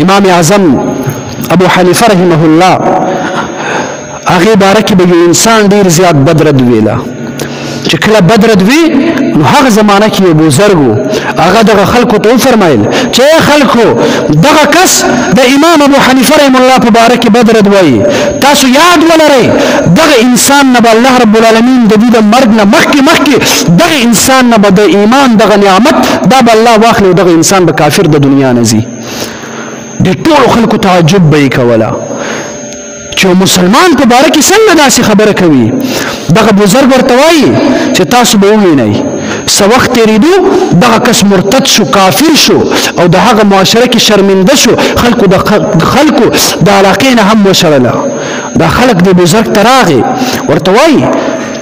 امام اعظم ابو حنیفه رحمه الله هغه بارک به یو انسان ډیر زیات بدرد ویلا چې کله بدرد وی نو هغه زمانہ کې یو بزرګو هغه دغه خلکو ته فرمایل چې خلکو دغه کس د امام ابو حنیفه رحم الله په باره کې بدرد وایي تاسو یاد ولرئ دغه انسان نه الله رب العالمین د دې د مرګ نه مخکې دغه انسان نه د ایمان دغه نعمت دا به الله واخلي دغه انسان به کافر د دنیا نه ځي د ټول خلکو تعجب به کولا چې مسلمان په باره کې څنګه داسې خبره کوي دغه بزرګ ورته وایي چې تاسو به ووینئ څه وخت تېرېدو دغه کس مرتد شو کافر شو او د هغه معاشره کې شرمنده شو خلکو د علاقې نه هم وشړله دا خلک د بزرګ ته راغی ورته وایي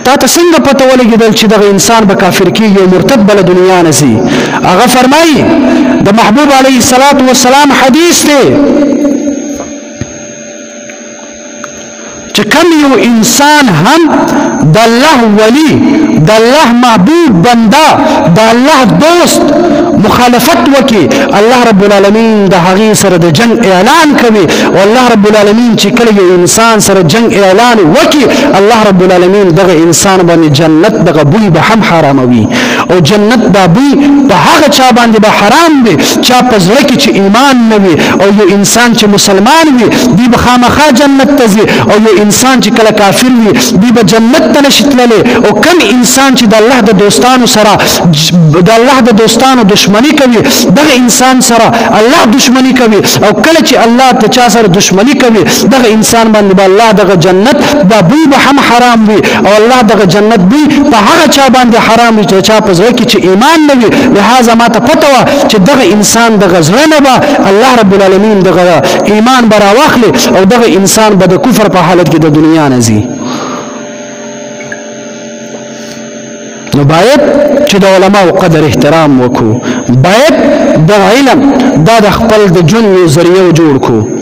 تا ته څنګه پته ولګېدل چې دغه انسان به کافر کېږي او مرتد به له دنیا نه ځي هغه فرمایي د محبوب علیه الصلاة والسلام حدیث دی چې کوم یو انسان هم د الله ولی د الله محبوب بنده د الله دوست مخالفت وکي الله رب العالمین د هغې سره د جنگ اعلان کوي او الله رب العالمین چې کله یو انسان سره جنگ اعلان وکي الله رب العالمین دغه انسان باندې جنت دغه بوی به هم حراموي او جنت دا بوی په هغه چا باندې به حرام وي چا په زړه کې چې ایمان نه وي او یو انسان چې مسلمان وي دی به خامخا جنت ته ځي او یو انسان چې کله کافر وي دی به جنت ته نشي تللی او کم انسان چې د الله د دوستانو سره د الله د دوستانو دشمنی کوي دغه انسان سره الله دشمنی کوي او کله چې الله ته چا سره دشمنی کوي دغه انسان باندې به الله دغه جنت دا بوی به هم حرام وي او الله دغه جنت بوی په هغه چا باندې حرام وي چې چا په زړه کې چې ایمان نه وي لهذا ما ته پته وه چې دغه انسان دغه زړه نه به الله رب العالمین دغه ایمان به راواخلي او دغه انسان به د کفر په حالت کې د دنیا نه ځي نو باید چې د علماو قدر احترام وکړو باید د علم دا د خپل د ژوند یو ذریعه جوړ کړو